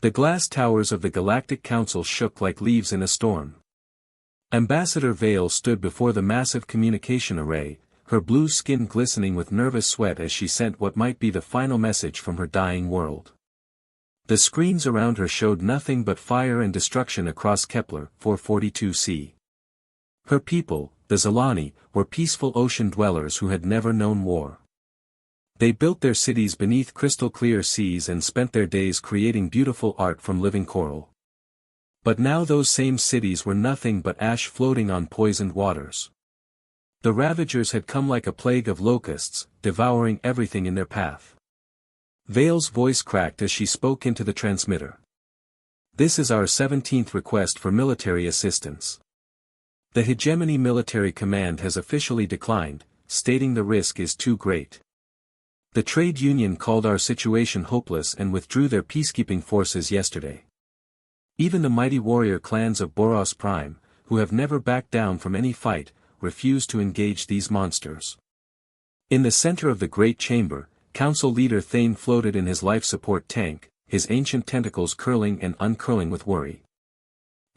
The glass towers of the Galactic Council shook like leaves in a storm. Ambassador Vale stood before the massive communication array, her blue skin glistening with nervous sweat as she sent what might be the final message from her dying world. The screens around her showed nothing but fire and destruction across Kepler 442c. Her people, the Zilani, were peaceful ocean dwellers who had never known war. They built their cities beneath crystal-clear seas and spent their days creating beautiful art from living coral. But now those same cities were nothing but ash floating on poisoned waters. The Ravagers had come like a plague of locusts, devouring everything in their path. Vale's voice cracked as she spoke into the transmitter. "This is our 17th request for military assistance. The Hegemony Military Command has officially declined, stating the risk is too great. The trade union called our situation hopeless and withdrew their peacekeeping forces yesterday. Even the mighty warrior clans of Boros Prime, who have never backed down from any fight, refuse to engage these monsters." In the center of the great chamber, Council Leader Thane floated in his life support tank, his ancient tentacles curling and uncurling with worry.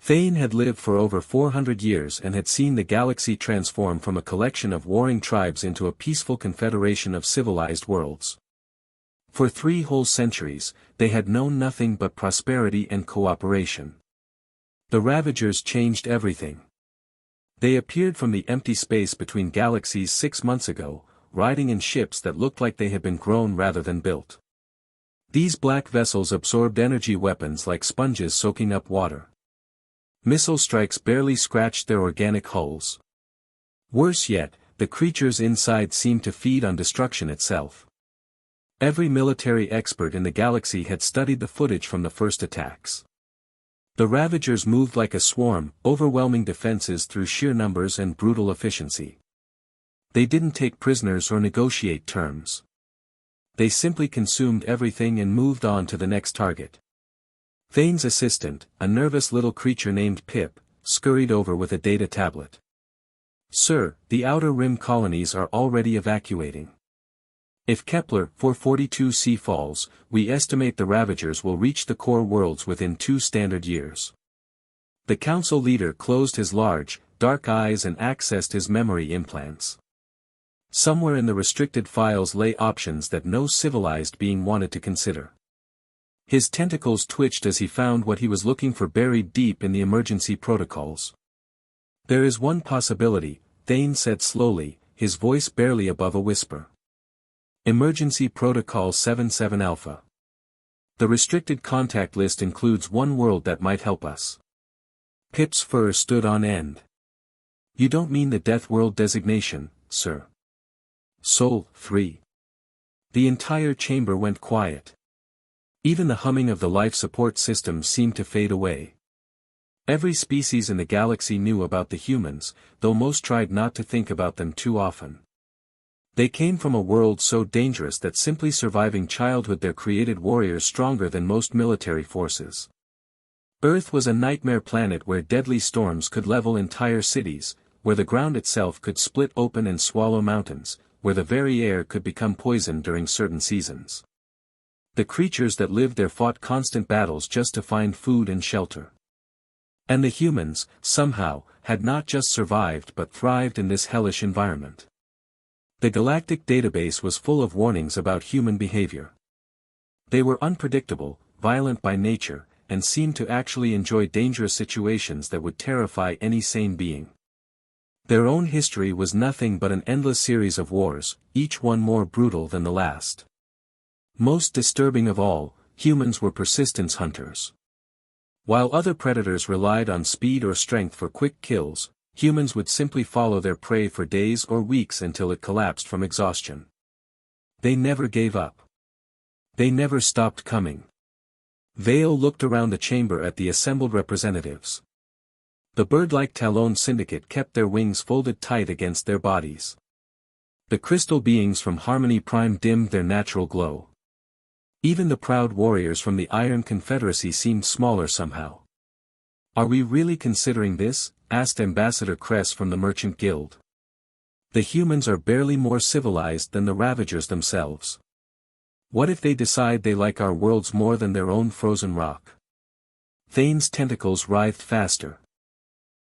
Thane had lived for over 400 years and had seen the galaxy transform from a collection of warring tribes into a peaceful confederation of civilized worlds. For 3 whole centuries, they had known nothing but prosperity and cooperation. The Ravagers changed everything. They appeared from the empty space between galaxies 6 months ago, riding in ships that looked like they had been grown rather than built. These black vessels absorbed energy weapons like sponges soaking up water. Missile strikes barely scratched their organic hulls. Worse yet, the creatures inside seemed to feed on destruction itself. Every military expert in the galaxy had studied the footage from the first attacks. The Ravagers moved like a swarm, overwhelming defenses through sheer numbers and brutal efficiency. They didn't take prisoners or negotiate terms. They simply consumed everything and moved on to the next target. Thane's assistant, a nervous little creature named Pip, scurried over with a data tablet. "Sir, the Outer Rim colonies are already evacuating. If Kepler 442c falls, we estimate the Ravagers will reach the core worlds within 2 standard years." The council leader closed his large, dark eyes and accessed his memory implants. Somewhere in the restricted files lay options that no civilized being wanted to consider. His tentacles twitched as he found what he was looking for buried deep in the emergency protocols. "There is one possibility," Thane said slowly, his voice barely above a whisper. "Emergency Protocol 77 Alpha. The restricted contact list includes one world that might help us." Pip's fur stood on end. "You don't mean the Death World designation, sir?" "Sol 3. The entire chamber went quiet. Even the humming of the life support system seemed to fade away. Every species in the galaxy knew about the humans, though most tried not to think about them too often. They came from a world so dangerous that simply surviving childhood there created warriors stronger than most military forces. Earth was a nightmare planet where deadly storms could level entire cities, where the ground itself could split open and swallow mountains, where the very air could become poison during certain seasons. The creatures that lived there fought constant battles just to find food and shelter. And the humans, somehow, had not just survived but thrived in this hellish environment. The galactic database was full of warnings about human behavior. They were unpredictable, violent by nature, and seemed to actually enjoy dangerous situations that would terrify any sane being. Their own history was nothing but an endless series of wars, each one more brutal than the last. Most disturbing of all, humans were persistence hunters. While other predators relied on speed or strength for quick kills, humans would simply follow their prey for days or weeks until it collapsed from exhaustion. They never gave up. They never stopped coming. Vale looked around the chamber at the assembled representatives. The bird-like Talon Syndicate kept their wings folded tight against their bodies. The crystal beings from Harmony Prime dimmed their natural glow. Even the proud warriors from the Iron Confederacy seemed smaller somehow. "Are we really considering this?" asked Ambassador Kress from the Merchant Guild. "The humans are barely more civilized than the Ravagers themselves." What if they decide they like our worlds more than their own frozen rock? Thane's tentacles writhed faster.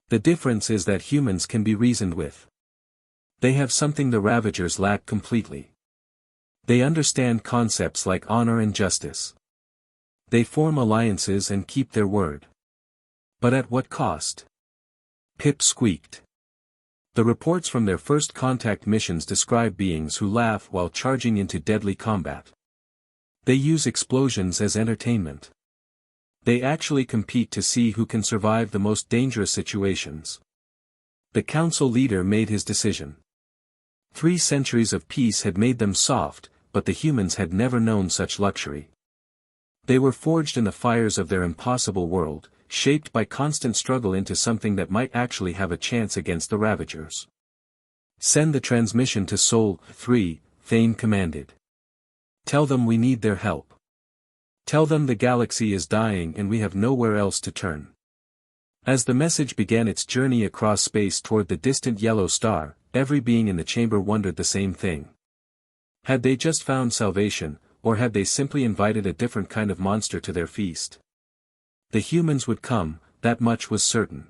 The difference is that humans can be reasoned with. They have something the Ravagers lack completely. They understand concepts like honor and justice. They form alliances and keep their word. But at what cost? Pip squeaked. The reports from their first contact missions describe beings who laugh while charging into deadly combat. They use explosions as entertainment. They actually compete to see who can survive the most dangerous situations. The council leader made his decision. 3 centuries of peace had made them soft, but the humans had never known such luxury. They were forged in the fires of their impossible world, shaped by constant struggle into something that might actually have a chance against the Ravagers. Send the transmission to Sol 3, Thane commanded. Tell them we need their help. Tell them the galaxy is dying and we have nowhere else to turn. As the message began its journey across space toward the distant yellow star, every being in the chamber wondered the same thing. Had they just found salvation, or had they simply invited a different kind of monster to their feast? The humans would come, that much was certain.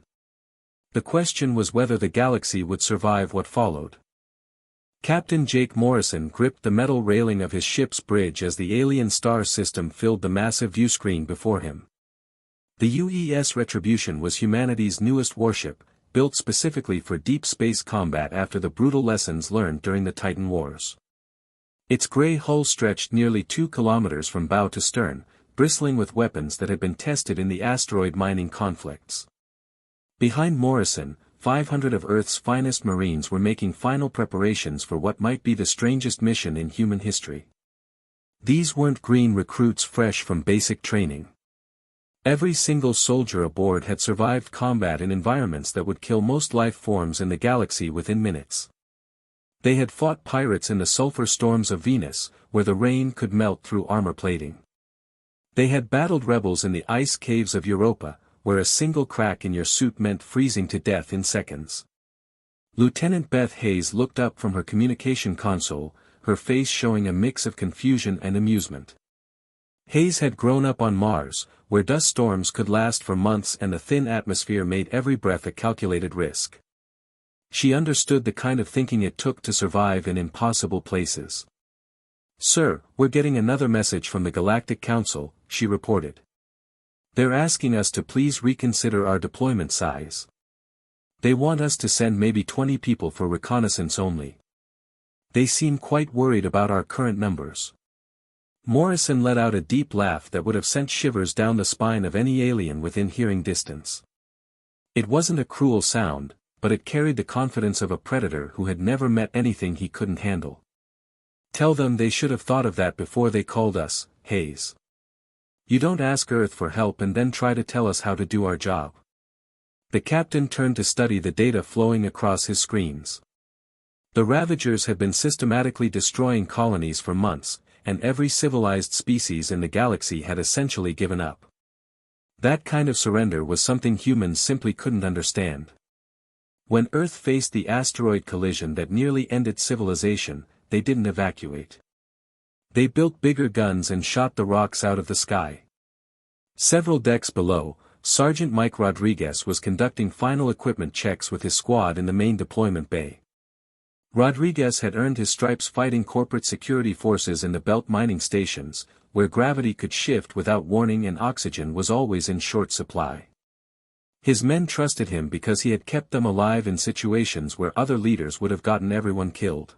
The question was whether the galaxy would survive what followed. Captain Jake Morrison gripped the metal railing of his ship's bridge as the alien star system filled the massive viewscreen before him. The UES Retribution was humanity's newest warship, built specifically for deep space combat after the brutal lessons learned during the Titan Wars. Its gray hull stretched nearly 2 kilometers from bow to stern, bristling with weapons that had been tested in the asteroid mining conflicts. Behind Morrison, 500 of Earth's finest Marines were making final preparations for what might be the strangest mission in human history. These weren't green recruits fresh from basic training. Every single soldier aboard had survived combat in environments that would kill most life forms in the galaxy within minutes. They had fought pirates in the sulfur storms of Venus, where the rain could melt through armor plating. They had battled rebels in the ice caves of Europa, where a single crack in your suit meant freezing to death in seconds. Lieutenant Beth Hayes looked up from her communication console, her face showing a mix of confusion and amusement. Hayes had grown up on Mars, where dust storms could last for months and a thin atmosphere made every breath a calculated risk. She understood the kind of thinking it took to survive in impossible places. "Sir, we're getting another message from the Galactic Council," she reported. "They're asking us to please reconsider our deployment size. They want us to send maybe 20 people for reconnaissance only. They seem quite worried about our current numbers." Morrison let out a deep laugh that would have sent shivers down the spine of any alien within hearing distance. It wasn't a cruel sound, but it carried the confidence of a predator who had never met anything he couldn't handle. "Tell them they should have thought of that before they called us, Hayes. You don't ask Earth for help and then try to tell us how to do our job." The captain turned to study the data flowing across his screens. The Ravagers had been systematically destroying colonies for months, and every civilized species in the galaxy had essentially given up. That kind of surrender was something humans simply couldn't understand. When Earth faced the asteroid collision that nearly ended civilization, they didn't evacuate. They built bigger guns and shot the rocks out of the sky. Several decks below, Sergeant Mike Rodriguez was conducting final equipment checks with his squad in the main deployment bay. Rodriguez had earned his stripes fighting corporate security forces in the belt mining stations, where gravity could shift without warning and oxygen was always in short supply. His men trusted him because he had kept them alive in situations where other leaders would have gotten everyone killed.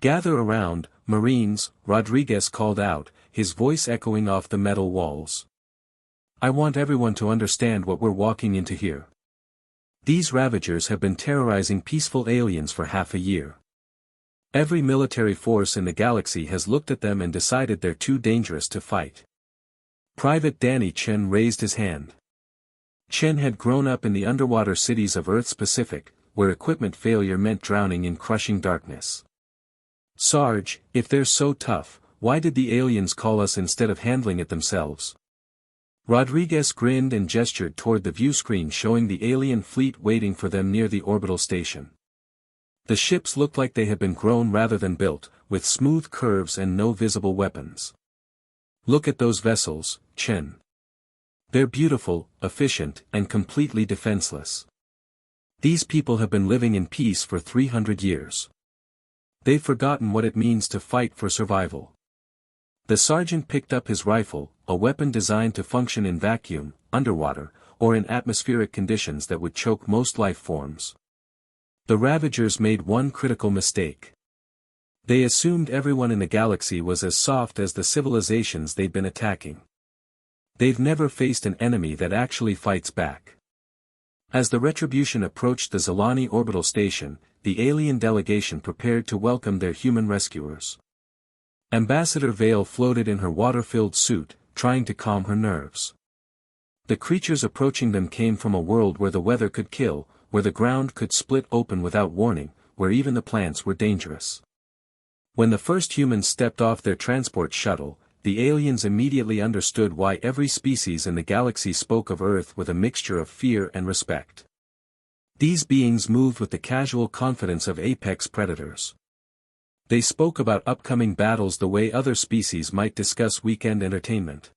"Gather around, Marines," Rodriguez called out, his voice echoing off the metal walls. "I want everyone to understand what we're walking into here. These Ravagers have been terrorizing peaceful aliens for half a year. Every military force in the galaxy has looked at them and decided they're too dangerous to fight." Private Danny Chen raised his hand. Chen had grown up in the underwater cities of Earth's Pacific, where equipment failure meant drowning in crushing darkness. "Sarge, if they're so tough, why did the aliens call us instead of handling it themselves?" Rodriguez grinned and gestured toward the viewscreen showing the alien fleet waiting for them near the orbital station. The ships looked like they had been grown rather than built, with smooth curves and no visible weapons. "Look at those vessels, Chen. They're beautiful, efficient, and completely defenseless. These people have been living in peace for 300 years. They've forgotten what it means to fight for survival." The sergeant picked up his rifle, a weapon designed to function in vacuum, underwater, or in atmospheric conditions that would choke most life forms. The Ravagers made one critical mistake. They assumed everyone in the galaxy was as soft as the civilizations they'd been attacking. They've never faced an enemy that actually fights back. As the Retribution approached the Zilani orbital station, the alien delegation prepared to welcome their human rescuers. Ambassador Vale floated in her water-filled suit, trying to calm her nerves. The creatures approaching them came from a world where the weather could kill, where the ground could split open without warning, where even the plants were dangerous. When the first humans stepped off their transport shuttle, the aliens immediately understood why every species in the galaxy spoke of Earth with a mixture of fear and respect. These beings moved with the casual confidence of apex predators. They spoke about upcoming battles the way other species might discuss weekend entertainment.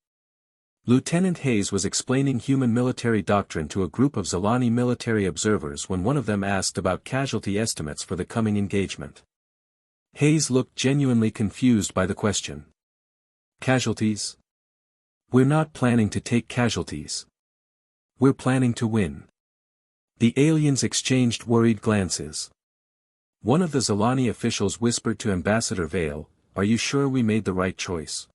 Lieutenant Hayes was explaining human military doctrine to a group of Zilani military observers when one of them asked about casualty estimates for the coming engagement. Hayes looked genuinely confused by the question. "Casualties? We're not planning to take casualties. We're planning to win." The aliens exchanged worried glances. One of the Zilani officials whispered to Ambassador Vale, "Are you sure we made the right choice?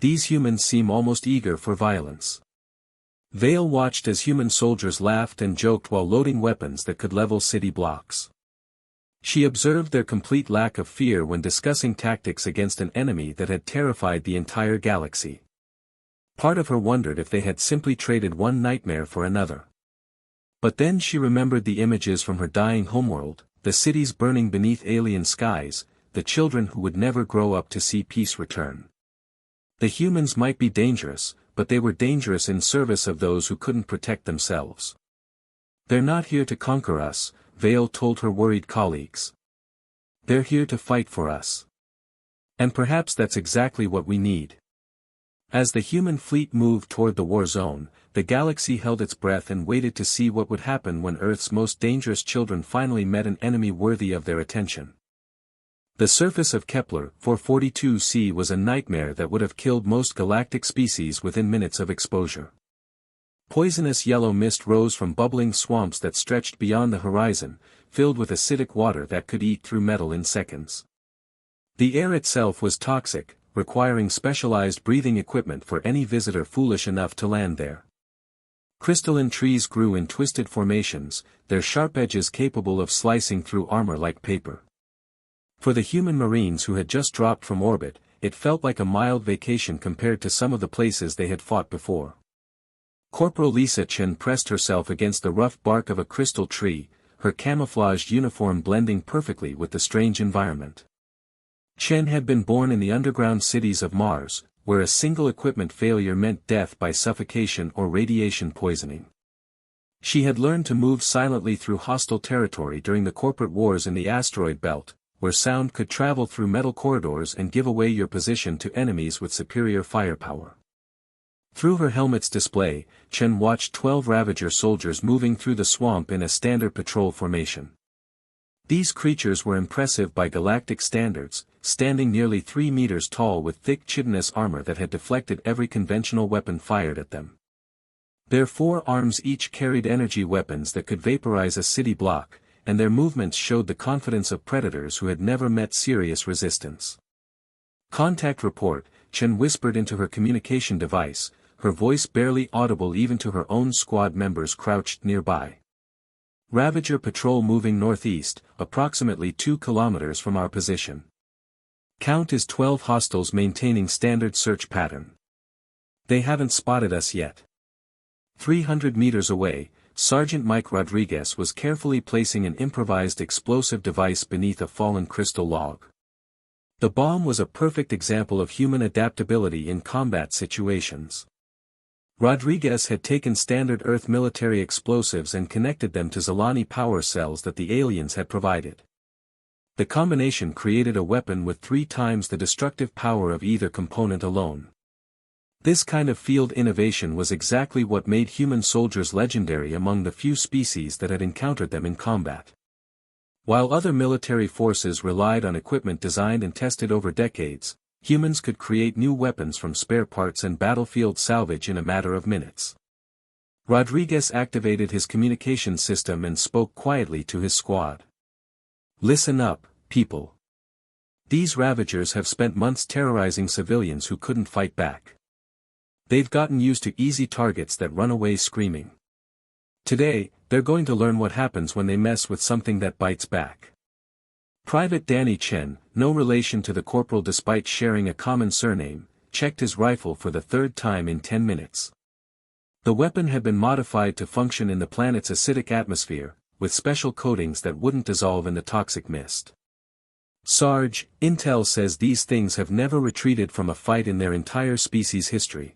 These humans seem almost eager for violence." Vale watched as human soldiers laughed and joked while loading weapons that could level city blocks. She observed their complete lack of fear when discussing tactics against an enemy that had terrified the entire galaxy. Part of her wondered if they had simply traded one nightmare for another. But then she remembered the images from her dying homeworld, the cities burning beneath alien skies, the children who would never grow up to see peace return. The humans might be dangerous, but they were dangerous in service of those who couldn't protect themselves. "They're not here to conquer us," Vale told her worried colleagues. "They're here to fight for us. And perhaps that's exactly what we need." As the human fleet moved toward the war zone, the galaxy held its breath and waited to see what would happen when Earth's most dangerous children finally met an enemy worthy of their attention. The surface of Kepler 442c was a nightmare that would have killed most galactic species within minutes of exposure. Poisonous yellow mist rose from bubbling swamps that stretched beyond the horizon, filled with acidic water that could eat through metal in seconds. The air itself was toxic, requiring specialized breathing equipment for any visitor foolish enough to land there. Crystalline trees grew in twisted formations, their sharp edges capable of slicing through armor like paper. For the human marines who had just dropped from orbit, it felt like a mild vacation compared to some of the places they had fought before. Corporal Lisa Chen pressed herself against the rough bark of a crystal tree, her camouflaged uniform blending perfectly with the strange environment. Chen had been born in the underground cities of Mars, where a single equipment failure meant death by suffocation or radiation poisoning. She had learned to move silently through hostile territory during the corporate wars in the asteroid belt, where sound could travel through metal corridors and give away your position to enemies with superior firepower. Through her helmet's display, Chen watched 12 Ravager soldiers moving through the swamp in a standard patrol formation. These creatures were impressive by galactic standards, standing nearly 3 meters tall with thick chitinous armor that had deflected every conventional weapon fired at them. Their 4 arms each carried energy weapons that could vaporize a city block, and their movements showed the confidence of predators who had never met serious resistance. "Contact report," Chen whispered into her communication device, her voice barely audible even to her own squad members crouched nearby. "Ravager patrol moving northeast, approximately 2 kilometers from our position. Count is 12 hostiles maintaining standard search pattern. They haven't spotted us yet." 300 meters away, Sergeant Mike Rodriguez was carefully placing an improvised explosive device beneath a fallen crystal log. The bomb was a perfect example of human adaptability in combat situations. Rodriguez had taken standard Earth military explosives and connected them to Zilani power cells that the aliens had provided. The combination created a weapon with 3 times the destructive power of either component alone. This kind of field innovation was exactly what made human soldiers legendary among the few species that had encountered them in combat. While other military forces relied on equipment designed and tested over decades, humans could create new weapons from spare parts and battlefield salvage in a matter of minutes. Rodriguez activated his communication system and spoke quietly to his squad. "Listen up, people. These Ravagers have spent months terrorizing civilians who couldn't fight back. They've gotten used to easy targets that run away screaming. Today, they're going to learn what happens when they mess with something that bites back." Private Danny Chen, no relation to the corporal despite sharing a common surname, checked his rifle for the 3rd time in 10 minutes. The weapon had been modified to function in the planet's acidic atmosphere, with special coatings that wouldn't dissolve in the toxic mist. "Sarge, Intel says these things have never retreated from a fight in their entire species history."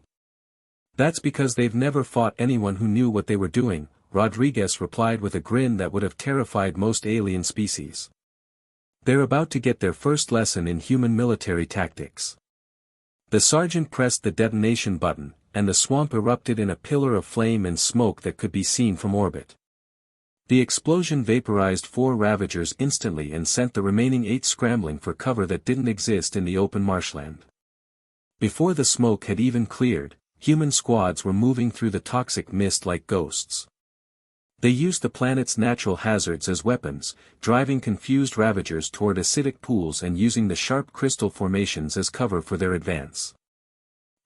"That's because they've never fought anyone who knew what they were doing," Rodriguez replied with a grin that would have terrified most alien species. "They're about to get their first lesson in human military tactics." The sergeant pressed the detonation button, and the swamp erupted in a pillar of flame and smoke that could be seen from orbit. The explosion vaporized 4 Ravagers instantly and sent the remaining 8 scrambling for cover that didn't exist in the open marshland. Before the smoke had even cleared, human squads were moving through the toxic mist like ghosts. They used the planet's natural hazards as weapons, driving confused Ravagers toward acidic pools and using the sharp crystal formations as cover for their advance.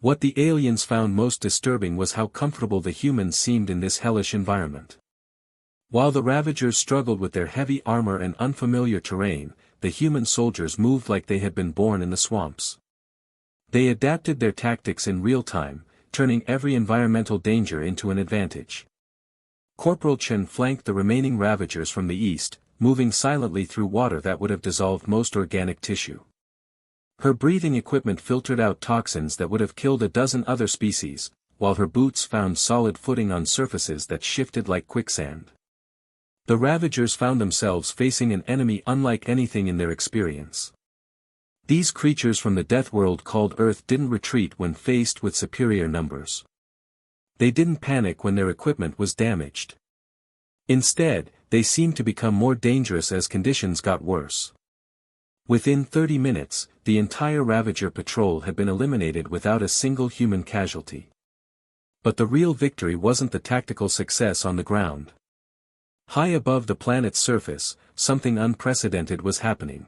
What the aliens found most disturbing was how comfortable the humans seemed in this hellish environment. While the Ravagers struggled with their heavy armor and unfamiliar terrain, the human soldiers moved like they had been born in the swamps. They adapted their tactics in real time, turning every environmental danger into an advantage. Corporal Chen flanked the remaining Ravagers from the east, moving silently through water that would have dissolved most organic tissue. Her breathing equipment filtered out toxins that would have killed a dozen other species, while her boots found solid footing on surfaces that shifted like quicksand. The Ravagers found themselves facing an enemy unlike anything in their experience. These creatures from the death world called Earth didn't retreat when faced with superior numbers. They didn't panic when their equipment was damaged. Instead, they seemed to become more dangerous as conditions got worse. Within 30 minutes, the entire Ravager patrol had been eliminated without a single human casualty. But the real victory wasn't the tactical success on the ground. High above the planet's surface, something unprecedented was happening.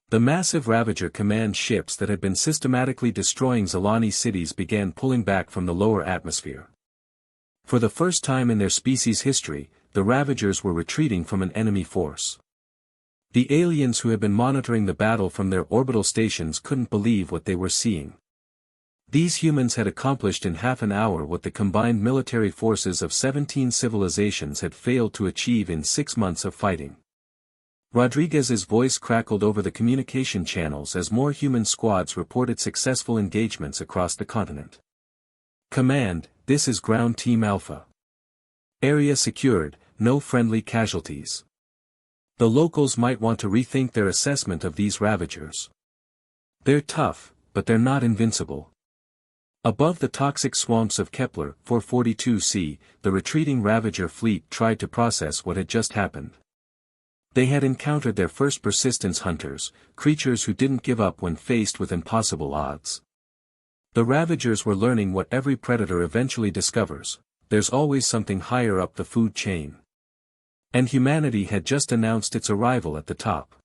The massive Ravager command ships that had been systematically destroying Zilani cities began pulling back from the lower atmosphere. For the first time in their species' history, the Ravagers were retreating from an enemy force. The aliens who had been monitoring the battle from their orbital stations couldn't believe what they were seeing. These humans had accomplished in half an hour what the combined military forces of 17 civilizations had failed to achieve in 6 months of fighting. Rodriguez's voice crackled over the communication channels as more human squads reported successful engagements across the continent. "Command, this is Ground Team Alpha. Area secured, no friendly casualties. The locals might want to rethink their assessment of these Ravagers. They're tough, but they're not invincible." Above the toxic swamps of Kepler 442c, the retreating Ravager fleet tried to process what had just happened. They had encountered their first persistence hunters, creatures who didn't give up when faced with impossible odds. The Ravagers were learning what every predator eventually discovers: there's always something higher up the food chain. And humanity had just announced its arrival at the top.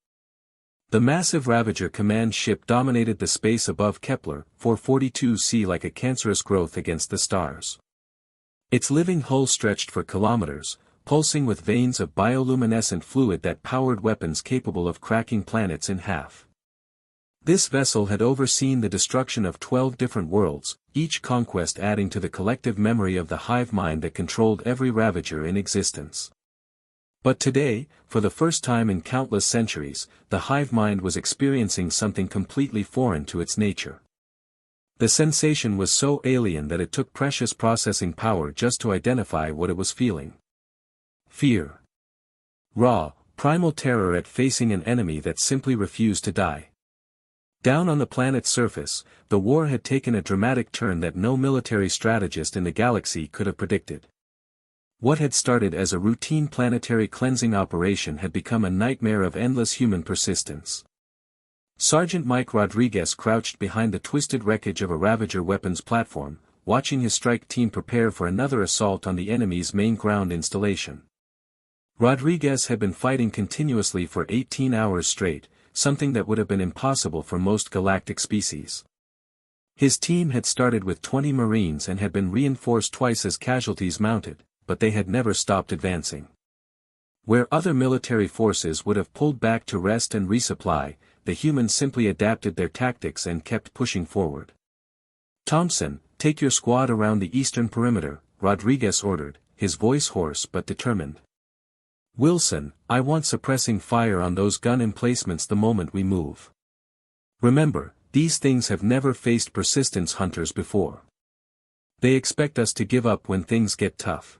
The massive Ravager command ship dominated the space above Kepler 442c like a cancerous growth against the stars. Its living hull stretched for kilometers, pulsing with veins of bioluminescent fluid that powered weapons capable of cracking planets in half. This vessel had overseen the destruction of 12 different worlds, each conquest adding to the collective memory of the hive mind that controlled every Ravager in existence. But today, for the first time in countless centuries, the hive mind was experiencing something completely foreign to its nature. The sensation was so alien that it took precious processing power just to identify what it was feeling. Fear. Raw, primal terror at facing an enemy that simply refused to die. Down on the planet's surface, the war had taken a dramatic turn that no military strategist in the galaxy could have predicted. What had started as a routine planetary cleansing operation had become a nightmare of endless human persistence. Sergeant Mike Rodriguez crouched behind the twisted wreckage of a Ravager weapons platform, watching his strike team prepare for another assault on the enemy's main ground installation. Rodriguez had been fighting continuously for 18 hours straight, something that would have been impossible for most galactic species. His team had started with 20 Marines and had been reinforced twice as casualties mounted, but they had never stopped advancing. Where other military forces would have pulled back to rest and resupply, the humans simply adapted their tactics and kept pushing forward. "Thompson, take your squad around the eastern perimeter," Rodriguez ordered, his voice hoarse but determined. "Wilson, I want suppressing fire on those gun emplacements the moment we move. Remember, these things have never faced persistence hunters before. They expect us to give up when things get tough."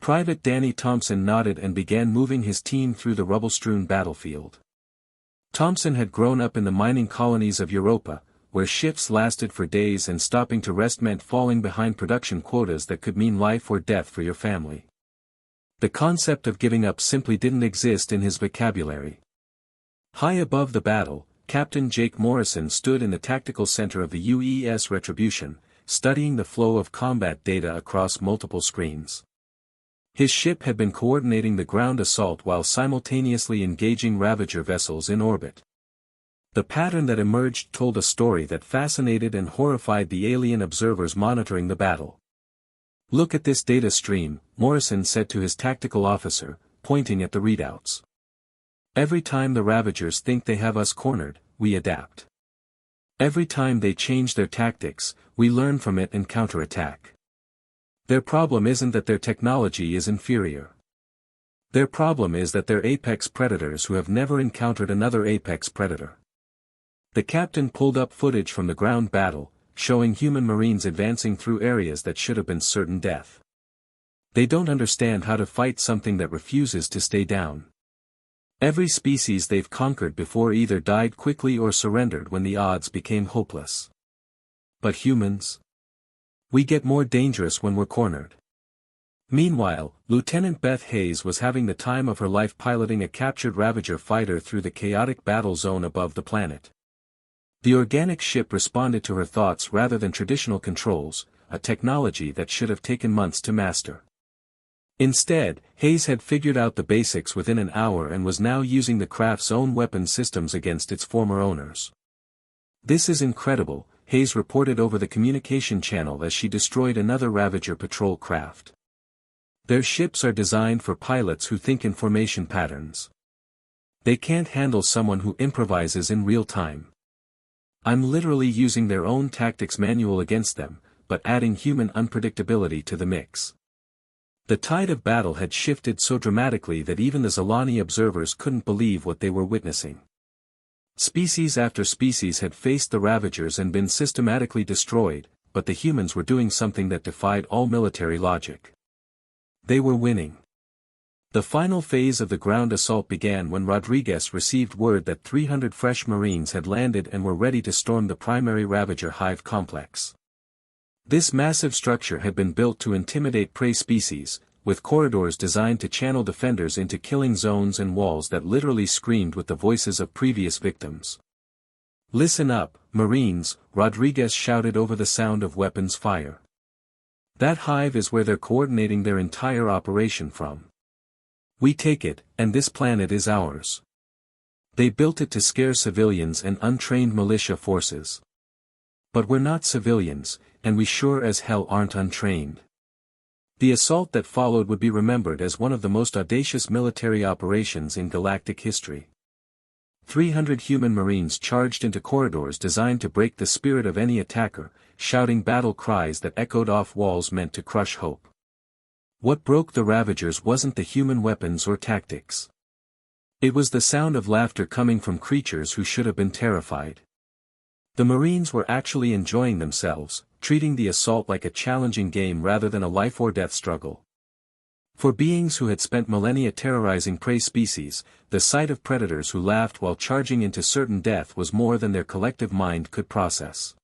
Private Danny Thompson nodded and began moving his team through the rubble-strewn battlefield. Thompson had grown up in the mining colonies of Europa, where shifts lasted for days and stopping to rest meant falling behind production quotas that could mean life or death for your family. The concept of giving up simply didn't exist in his vocabulary. High above the battle, Captain Jake Morrison stood in the tactical center of the UES Retribution, studying the flow of combat data across multiple screens. His ship had been coordinating the ground assault while simultaneously engaging Ravager vessels in orbit. The pattern that emerged told a story that fascinated and horrified the alien observers monitoring the battle. "Look at this data stream," Morrison said to his tactical officer, pointing at the readouts. "Every time the Ravagers think they have us cornered, we adapt. Every time they change their tactics, we learn from it and counterattack. Their problem isn't that their technology is inferior. Their problem is that they're apex predators who have never encountered another apex predator." The captain pulled up footage from the ground battle, showing human Marines advancing through areas that should have been certain death. They don't understand how to fight something that refuses to stay down. Every species they've conquered before either died quickly or surrendered when the odds became hopeless. But humans? We get more dangerous when we're cornered. Meanwhile, Lieutenant Beth Hayes was having the time of her life piloting a captured Ravager fighter through the chaotic battle zone above the planet. The organic ship responded to her thoughts rather than traditional controls, a technology that should have taken months to master. Instead, Hayes had figured out the basics within an hour and was now using the craft's own weapon systems against its former owners. "This is incredible," Hayes reported over the communication channel as she destroyed another Ravager patrol craft. "Their ships are designed for pilots who think in formation patterns. They can't handle someone who improvises in real time. I'm literally using their own tactics manual against them, but adding human unpredictability to the mix." The tide of battle had shifted so dramatically that even the Zalani observers couldn't believe what they were witnessing. Species after species had faced the Ravagers and been systematically destroyed, but the humans were doing something that defied all military logic. They were winning. The final phase of the ground assault began when Rodriguez received word that 300 fresh Marines had landed and were ready to storm the primary Ravager hive complex. This massive structure had been built to intimidate prey species, with corridors designed to channel defenders into killing zones and walls that literally screamed with the voices of previous victims. "Listen up, Marines," Rodriguez shouted over the sound of weapons fire. "That hive is where they're coordinating their entire operation from. We take it, and this planet is ours. They built it to scare civilians and untrained militia forces. But we're not civilians, and we sure as hell aren't untrained." The assault that followed would be remembered as one of the most audacious military operations in galactic history. 300 human Marines charged into corridors designed to break the spirit of any attacker, shouting battle cries that echoed off walls meant to crush hope. What broke the Ravagers wasn't the human weapons or tactics. It was the sound of laughter coming from creatures who should have been terrified. The Marines were actually enjoying themselves, treating the assault like a challenging game rather than a life-or-death struggle. For beings who had spent millennia terrorizing prey species, the sight of predators who laughed while charging into certain death was more than their collective mind could process.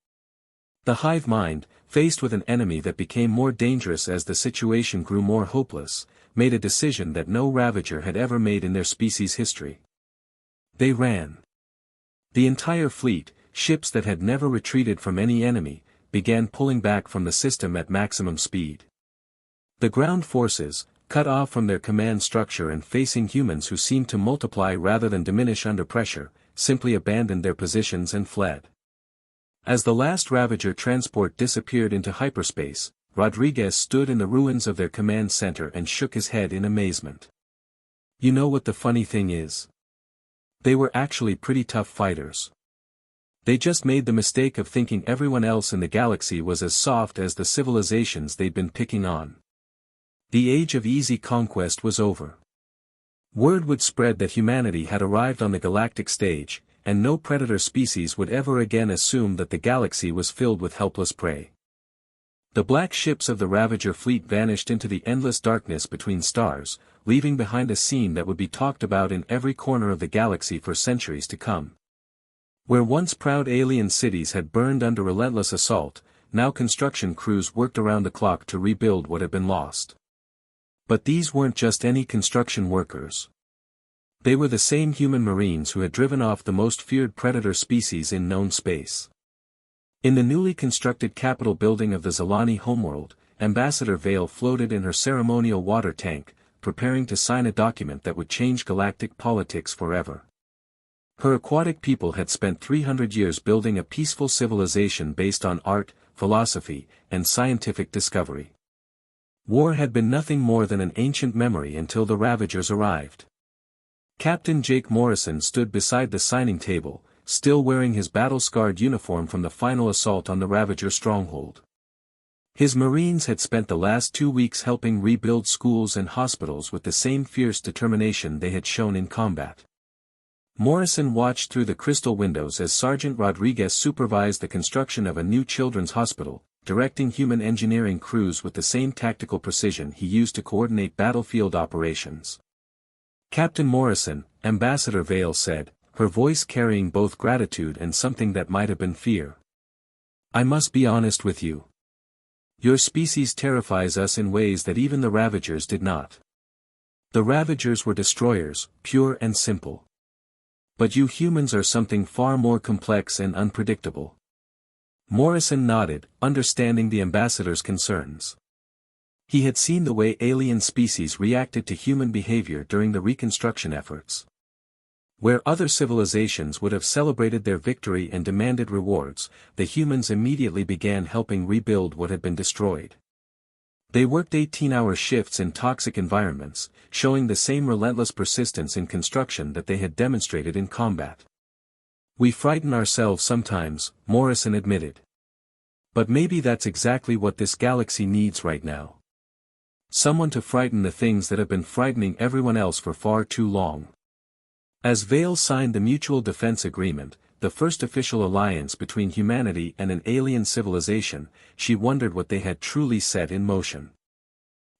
The hive mind, faced with an enemy that became more dangerous as the situation grew more hopeless, made a decision that no Ravager had ever made in their species' history. They ran. The entire fleet, ships that had never retreated from any enemy, began pulling back from the system at maximum speed. The ground forces, cut off from their command structure and facing humans who seemed to multiply rather than diminish under pressure, simply abandoned their positions and fled. As the last Ravager transport disappeared into hyperspace, Rodriguez stood in the ruins of their command center and shook his head in amazement. You know what the funny thing is? They were actually pretty tough fighters. They just made the mistake of thinking everyone else in the galaxy was as soft as the civilizations they'd been picking on. The age of easy conquest was over. Word would spread that humanity had arrived on the galactic stage, and no predator species would ever again assume that the galaxy was filled with helpless prey. The black ships of the Ravager fleet vanished into the endless darkness between stars, leaving behind a scene that would be talked about in every corner of the galaxy for centuries to come. Where once proud alien cities had burned under relentless assault, now construction crews worked around the clock to rebuild what had been lost. But these weren't just any construction workers. They were the same human marines who had driven off the most feared predator species in known space. In the newly constructed Capitol building of the Zalani homeworld, Ambassador Vale floated in her ceremonial water tank, preparing to sign a document that would change galactic politics forever. Her aquatic people had spent 300 years building a peaceful civilization based on art, philosophy, and scientific discovery. War had been nothing more than an ancient memory until the Ravagers arrived. Captain Jake Morrison stood beside the signing table, still wearing his battle-scarred uniform from the final assault on the Ravager stronghold. His Marines had spent the last 2 weeks helping rebuild schools and hospitals with the same fierce determination they had shown in combat. Morrison watched through the crystal windows as Sergeant Rodriguez supervised the construction of a new children's hospital, directing human engineering crews with the same tactical precision he used to coordinate battlefield operations. Captain Morrison, Ambassador Vale said, her voice carrying both gratitude and something that might have been fear. I must be honest with you. Your species terrifies us in ways that even the Ravagers did not. The Ravagers were destroyers, pure and simple. But you humans are something far more complex and unpredictable. Morrison nodded, understanding the ambassador's concerns. He had seen the way alien species reacted to human behavior during the reconstruction efforts. Where other civilizations would have celebrated their victory and demanded rewards, the humans immediately began helping rebuild what had been destroyed. They worked 18-hour shifts in toxic environments, showing the same relentless persistence in construction that they had demonstrated in combat. We frighten ourselves sometimes, Morrison admitted. But maybe that's exactly what this galaxy needs right now. Someone to frighten the things that have been frightening everyone else for far too long. As Vale signed the Mutual Defense Agreement, the first official alliance between humanity and an alien civilization, she wondered what they had truly set in motion.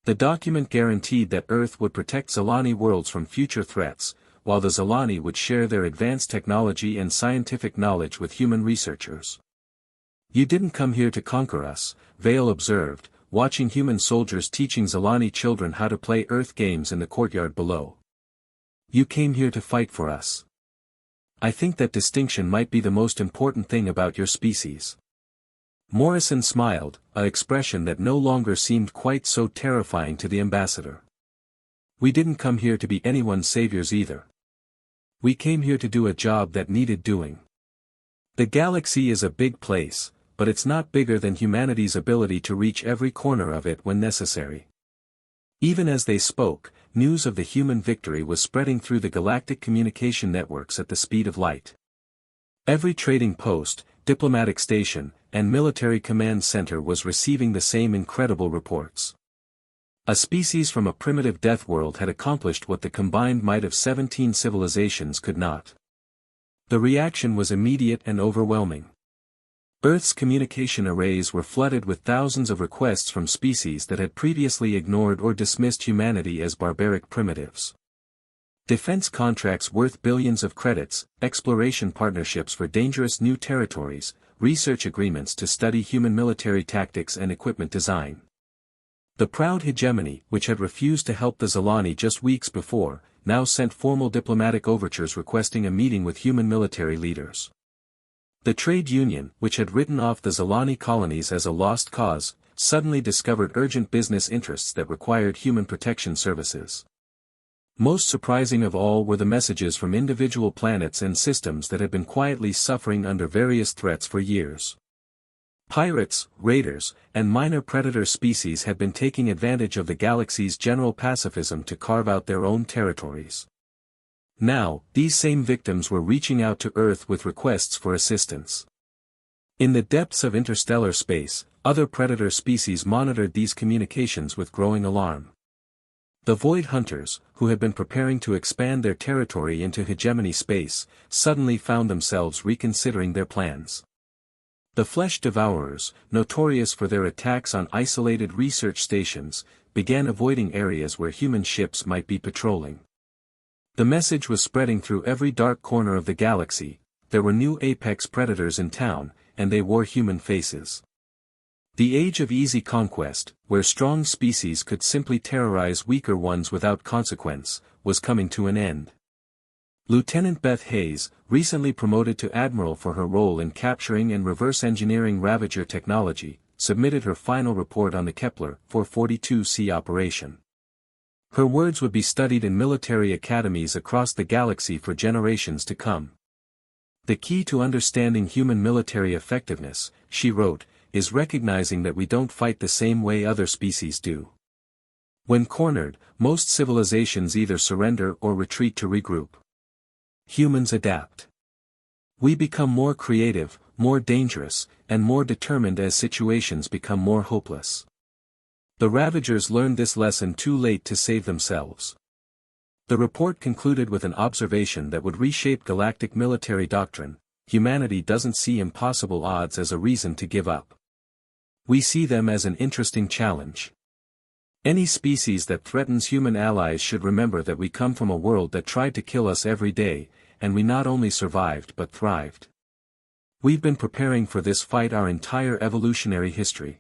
The document guaranteed that Earth would protect Zalani worlds from future threats, while the Zalani would share their advanced technology and scientific knowledge with human researchers. You didn't come here to conquer us, Vale observed, watching human soldiers teaching Zalani children how to play Earth games in the courtyard below. You came here to fight for us. I think that distinction might be the most important thing about your species. Morrison smiled, an expression that no longer seemed quite so terrifying to the ambassador. We didn't come here to be anyone's saviors either. We came here to do a job that needed doing. The galaxy is a big place, but it's not bigger than humanity's ability to reach every corner of it when necessary. Even as they spoke, news of the human victory was spreading through the galactic communication networks at the speed of light. Every trading post, diplomatic station, and military command center was receiving the same incredible reports. A species from a primitive death world had accomplished what the combined might of 17 civilizations could not. The reaction was immediate and overwhelming. Earth's communication arrays were flooded with thousands of requests from species that had previously ignored or dismissed humanity as barbaric primitives. Defense contracts worth billions of credits, exploration partnerships for dangerous new territories, research agreements to study human military tactics and equipment design. The proud hegemony, which had refused to help the Zilani just weeks before, now sent formal diplomatic overtures requesting a meeting with human military leaders. The trade union, which had written off the Zilani colonies as a lost cause, suddenly discovered urgent business interests that required human protection services. Most surprising of all were the messages from individual planets and systems that had been quietly suffering under various threats for years. Pirates, raiders, and minor predator species had been taking advantage of the galaxy's general pacifism to carve out their own territories. Now, these same victims were reaching out to Earth with requests for assistance. In the depths of interstellar space, other predator species monitored these communications with growing alarm. The Void Hunters, who had been preparing to expand their territory into hegemony space, suddenly found themselves reconsidering their plans. The Flesh Devourers, notorious for their attacks on isolated research stations, began avoiding areas where human ships might be patrolling. The message was spreading through every dark corner of the galaxy: there were new apex predators in town, and they wore human faces. The age of easy conquest, where strong species could simply terrorize weaker ones without consequence, was coming to an end. Lieutenant Beth Hayes, recently promoted to admiral for her role in capturing and reverse engineering Ravager technology, submitted her final report on the Kepler 442C operation. Her words would be studied in military academies across the galaxy for generations to come. The key to understanding human military effectiveness, she wrote, is recognizing that we don't fight the same way other species do. When cornered, most civilizations either surrender or retreat to regroup. Humans adapt. We become more creative, more dangerous, and more determined as situations become more hopeless. The Ravagers learned this lesson too late to save themselves. The report concluded with an observation that would reshape galactic military doctrine: humanity doesn't see impossible odds as a reason to give up. We see them as an interesting challenge. Any species that threatens human allies should remember that we come from a world that tried to kill us every day, and we not only survived but thrived. We've been preparing for this fight our entire evolutionary history.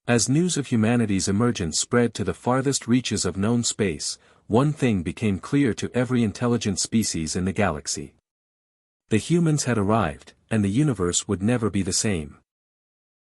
As news of humanity's emergence spread to the farthest reaches of known space, one thing became clear to every intelligent species in the galaxy. The humans had arrived, and the universe would never be the same.